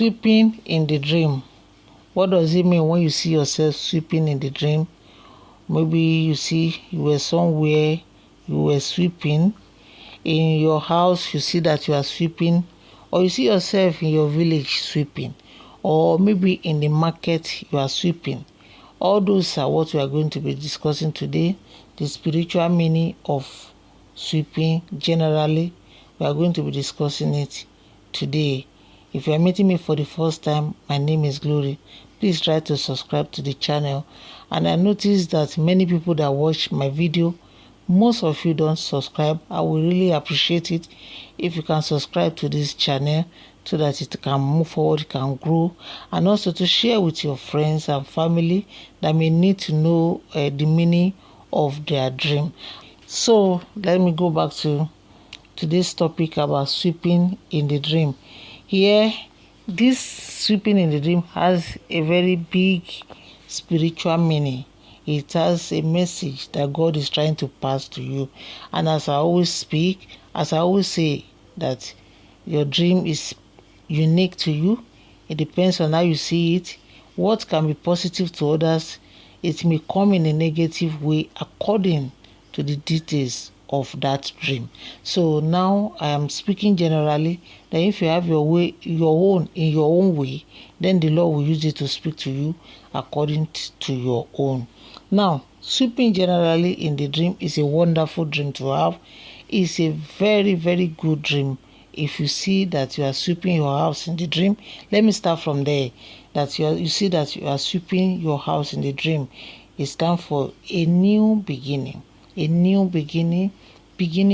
Sweeping in the dream. What does it mean when you see yourself sweeping in the dream? Maybe you see you were somewhere, you were sweeping. In your house, you see that you are sweeping, or you see yourself in your village sweeping, or maybe in the market you are sweeping. All those are what we are going to be discussing today. The spiritual meaning of sweeping generally, we are going to be discussing it today. If you are meeting me for the first time, my name is Glory. Please try to subscribe to the channel. And I noticed that many people that watch my video, most of you don't subscribe. I will really appreciate it if you can subscribe to this channel so that it can move forward, it can grow, and also to share with your friends and family that may need to know the meaning of their dream. So let me go back to today's topic about sweeping in the dream. Here, this sweeping in the dream has a very big spiritual meaning. It has a message that God is trying to pass to you. And as I always say that your dream is unique to you. It depends on how you see it. What can be positive to others, it may come in a negative way according to the details of that dream. So now I am speaking generally that if you have your own way, then the Lord will use it to speak to you according to your own. Now, sweeping generally in the dream is a wonderful dream to have. It's a very, very good dream. If you see that you are sweeping your house in the dream, let me start from there. That you see that you are sweeping your house in the dream, it stands for a new beginning. A new beginning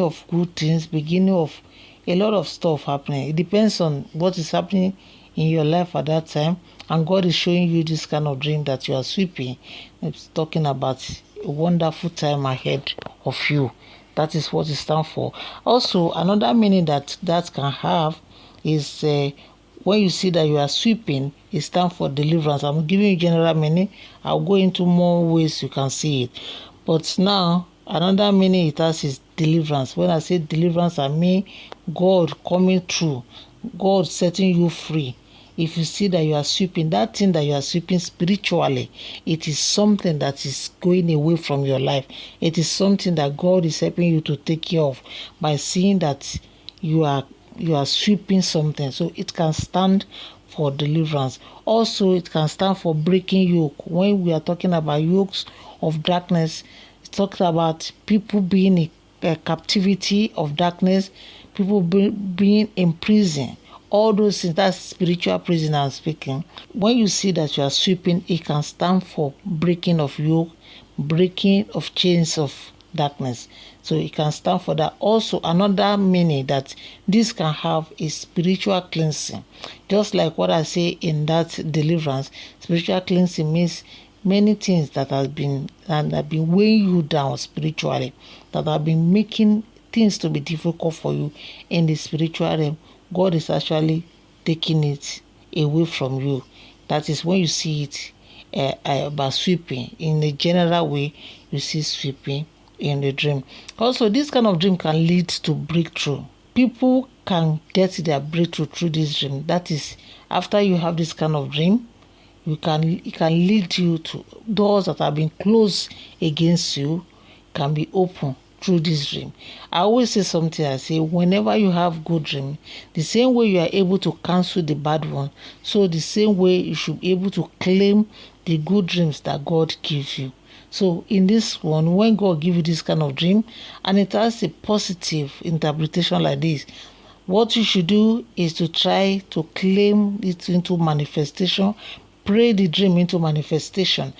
of good things, beginning of a lot of stuff happening. It depends on what is happening in your life at that time, and God is showing you this kind of dream that you are sweeping. It's talking about a wonderful time ahead of you. That is what it stands for. Also, another meaning that can have is when you see that you are sweeping, it stands for deliverance. I'm giving you general meaning. I'll go into more ways you can see it. But now, another meaning it has is deliverance. When I say deliverance, I mean God coming through, God setting you free. If you see that you are sweeping, that thing that you are sweeping spiritually, it is something that is going away from your life. It is something that God is helping you to take care of by seeing that you are sweeping something. So it can stand for deliverance. Also, it can stand for breaking yoke. When we are talking about yokes of darkness, it talks about people being in a captivity of darkness, people being in prison. All those things, that's spiritual prison I'm speaking. When you see that you are sweeping, it can stand for breaking of yoke, breaking of chains of darkness. So it can stand for that. Also, another meaning that this can have is spiritual cleansing. Just like what I say in that deliverance, spiritual cleansing means many things that have been weighing you down spiritually, that have been making things to be difficult for you in the spiritual realm. God is actually taking it away from you. That is when you see it by sweeping. In a general way, you see sweeping in the dream. Also, this kind of dream can lead to breakthrough. People can get their breakthrough through this dream. That is, after you have this kind of dream, it can lead you to doors that have been closed against you can be open through this dream. I always say something. I say, whenever you have good dream, the same way you are able to cancel the bad one, so the same way you should be able to claim the good dreams that God gives you. So in this one, when God gives you this kind of dream, and it has a positive interpretation like this, what you should do is to try to claim it into manifestation, pray the dream into manifestation.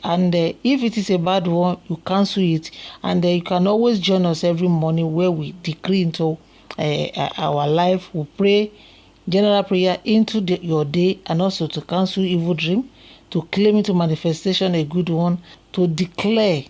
And if it is a bad one, you cancel it. And you can always join us every morning where we decree into our life. We pray general prayer into your day, and also to cancel evil dream, to claim into manifestation a good one, to declare,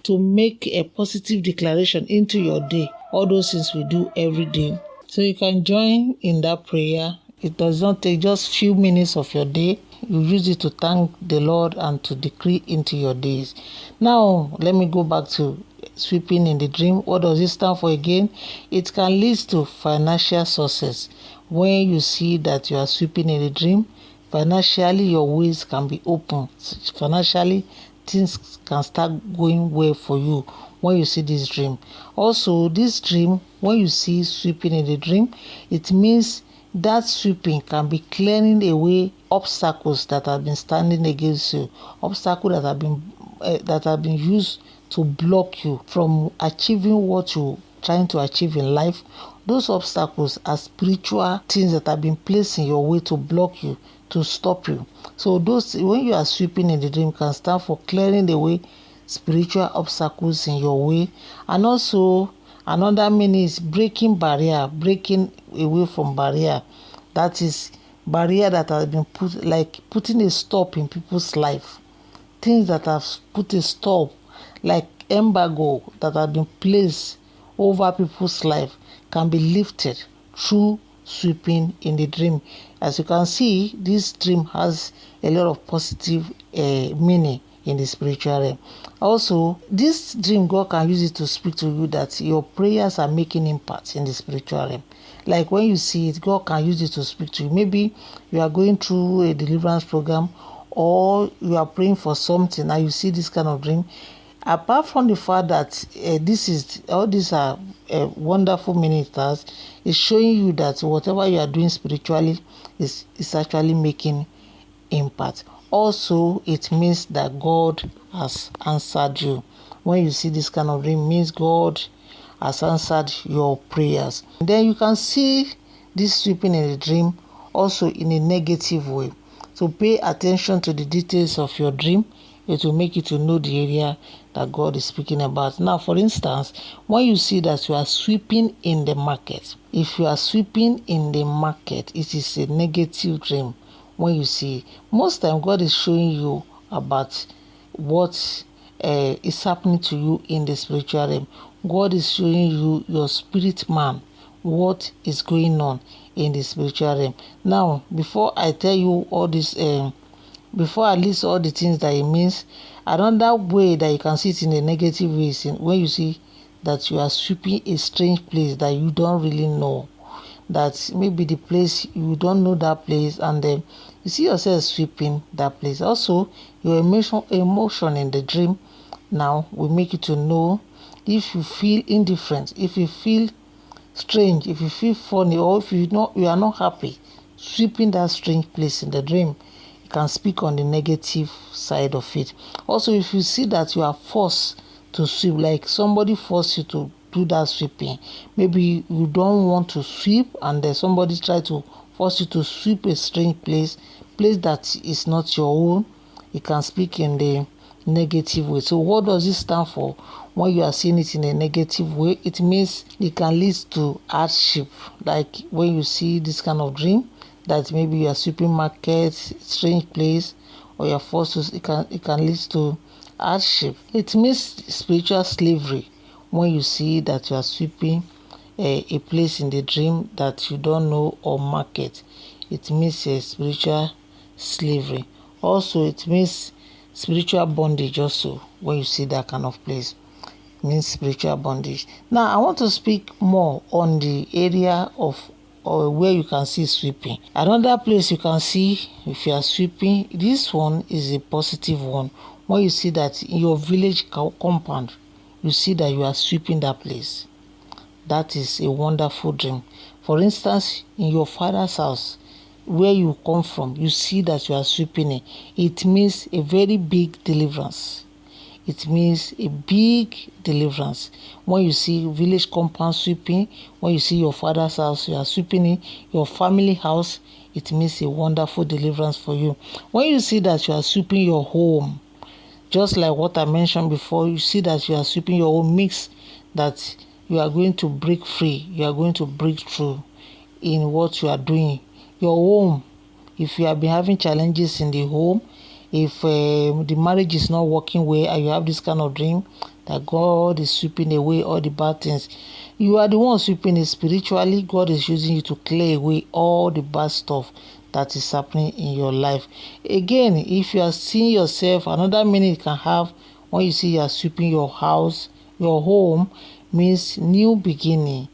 to make a positive declaration into your day. All those things we do every day. So you can join in that prayer. It does not take just few minutes of your day. You use it to thank the Lord and to decree into your days. Now, let me go back to sweeping in the dream. What does it stand for again? It can lead to financial success. When you see that you are sweeping in the dream, financially your ways can be open. Financially, things can start going well for you when you see this dream. Also, this dream, when you see sweeping in the dream, it means that sweeping can be clearing away obstacles that have been standing against you, obstacles that have been used to block you from achieving what you're trying to achieve in life. Those obstacles are spiritual things that have been placed in your way to block you, to stop you. So those, when you are sweeping in the dream, can stand for clearing away spiritual obstacles in your way. And also another meaning is breaking barrier, breaking away from barrier. That is barrier that has been put, like putting a stop in people's life. Things that have put a stop, like embargo that have been placed over people's life, can be lifted through sweeping in the dream. As you can see, this dream has a lot of positive meaning in the spiritual realm. Also, this dream, God can use it to speak to you that your prayers are making impact in the spiritual realm. Like when you see it, God can use it to speak to you. Maybe you are going through a deliverance program, or you are praying for something and you see this kind of dream. Apart from the fact that all these are wonderful ministers, it's showing you that whatever you are doing spiritually is actually making impact. Also, it means that God has answered you. When you see this kind of dream, means God has answered your prayers. And then you can see this sweeping in the dream also in a negative way. So pay attention to the details of your dream. It will make you to know the area that God is speaking about. Now, for instance, when you see that you are sweeping in the market, if you are sweeping in the market, it is a negative dream. When you see, most time God is showing you about what is happening to you in the spiritual realm. God is showing you your spirit man, what is going on in the spiritual realm. Now, before I tell you all this, before I list all the things that it means, another way that you can see it in a negative way is when you see that you are sweeping a strange place that you don't really know. That maybe the place, you don't know that place, and then you see yourself sweeping that place. Also, your emotion in the dream now will make you to know if you feel indifferent, if you feel strange, if you feel funny, or if you are not happy. Sweeping that strange place in the dream can speak on the negative side of it. Also, if you see that you are forced to sweep, like somebody forced you to do that sweeping, maybe you don't want to sweep and then somebody try to force you to sweep a strange place that is not your own, it can speak in the negative way. So what does it stand for? When you are seeing it in a negative way, it means it can lead to hardship. Like when you see this kind of dream, that maybe you are sweeping market, strange place, or you are forced to, it can lead to hardship. It means spiritual slavery when you see that you are sweeping a place in the dream that you don't know, or market. It means a spiritual slavery. Also, it means spiritual bondage also when you see that kind of place. It means spiritual bondage. Now, I want to speak more on the area of or where you can see sweeping. Another place you can see if you are sweeping, this one is a positive one. When you see that in your village compound, you see that you are sweeping that place. That is a wonderful dream. For instance, in your father's house, where you come from, you see that you are sweeping it. It means a very big deliverance. It means a big deliverance. When you see village compound sweeping, when you see your father's house, you are sweeping in your family house, it means a wonderful deliverance for you. When you see that you are sweeping your home, just like what I mentioned before, you see that you are sweeping your home, means that you are going to break free, you are going to break through in what you are doing. Your home, if you have been having challenges in the home, if the marriage is not working well and you have this kind of dream that God is sweeping away all the bad things, you are the one sweeping it spiritually. God is using you to clear away all the bad stuff that is happening in your life. Again, if you are seeing yourself, another meaning you can have when you see you are sweeping your house, your home, means new beginning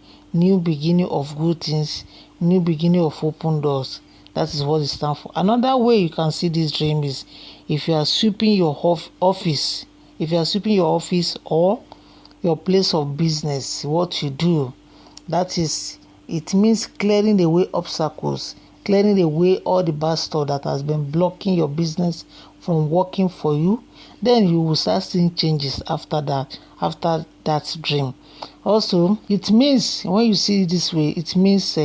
of good things new beginning of open doors. That is what it stands for. Another way you can see this dream is if you are sweeping your office. If you are sweeping your office or your place of business, what you do, that is, it means clearing away obstacles, clearing away all the bad stuff that has been blocking your business from working for you. Then you will start seeing changes after that dream. Also, it means when you see it this way, it means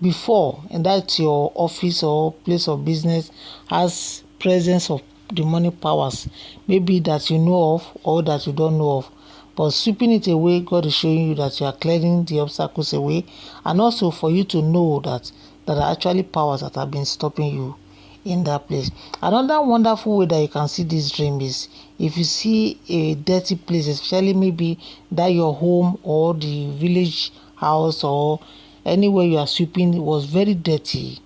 before, and that your office or place of business has presence of demonic powers, maybe that you know of or that you don't know of. But sweeping it away, God is showing you that you are clearing the obstacles away, and also for you to know that there are actually powers that have been stopping you in that place. Another wonderful way that you can see this dream is if you see a dirty place, especially maybe that your home or the village house or anywhere you are sweeping was very dirty,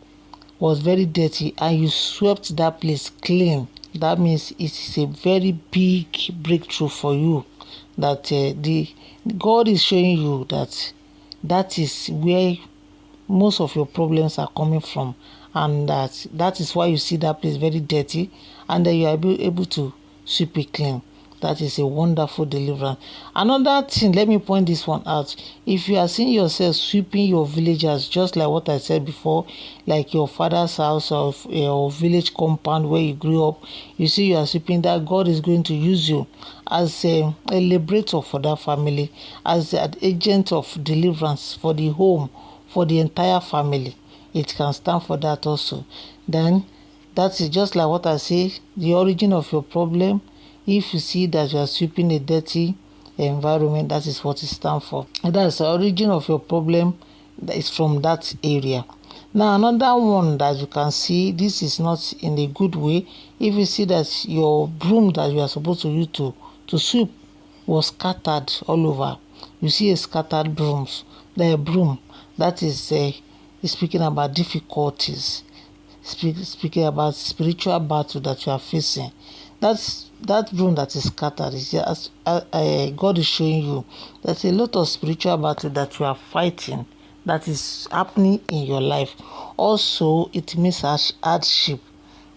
and you swept that place clean. That means it is a very big breakthrough for you, that the God is showing you that is where most of your problems are coming from, and that is why you see that place very dirty, and then you are able to sweep it clean. That is a wonderful deliverance. Another thing, let me point this one out. If you are seeing yourself sweeping your villages, just like what I said before, like your father's house or your village compound where you grew up, you see you are sweeping, that God is going to use you as a liberator for that family, as an agent of deliverance for the home, for the entire family. It can stand for that also. Then that is just like what I say, the origin of your problem. If you see that you are sweeping a dirty environment, that is what it stands for. And that is the origin of your problem, that is from that area. Now another one that you can see, this is not in a good way. If you see that your broom that you are supposed to use to sweep was scattered all over, you see a scattered broom, that is speaking about difficulties, speaking about spiritual battle that you are facing. That broom that is scattered is just, God is showing you there's a lot of spiritual battle that you are fighting that is happening in your life. Also, it means hardship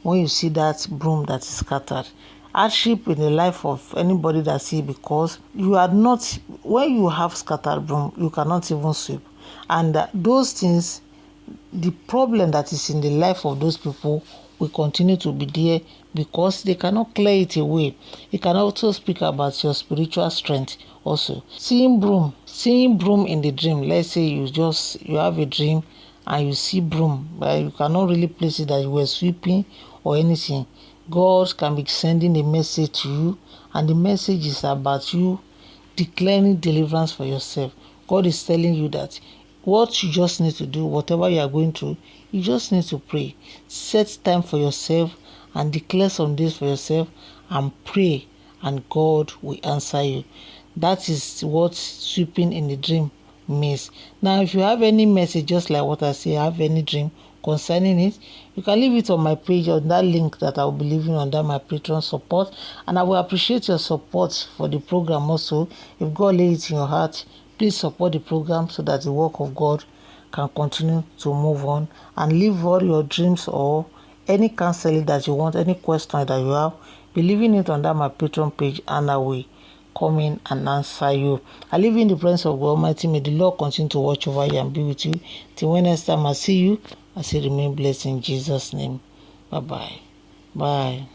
when you see that broom that is scattered. Hardship in the life of anybody that see, because you are not, when you have scattered broom, you cannot even sweep. And those things, the problem that is in the life of those people will continue to be there because they cannot clear it away. It can also speak about your spiritual strength also. Seeing broom in the dream. Let's say you have a dream and you see broom, but you cannot really place it that you were sweeping or anything. God can be sending a message to you, and the message is about you declaring deliverance for yourself. God is telling you that what you just need to do, whatever you are going through, you just need to pray. Set time for yourself and declare some days for yourself and pray, and God will answer you. That is what sweeping in the dream means. Now, if you have any message, just like what I say, have any dream concerning it, you can leave it on my page, on that link that I will be leaving under my Patreon support, and I will appreciate your support for the program also. If God lays it in your heart, please support the program so that the work of God can continue to move on, and leave all your dreams or any counseling that you want, any question that you have, be leaving it under my Patreon page, and I will come in and answer you. I leave you in the presence of God Almighty. May the Lord continue to watch over you and be with you. Till when next time I see you, I say remain blessed in Jesus' name. Bye-bye. Bye.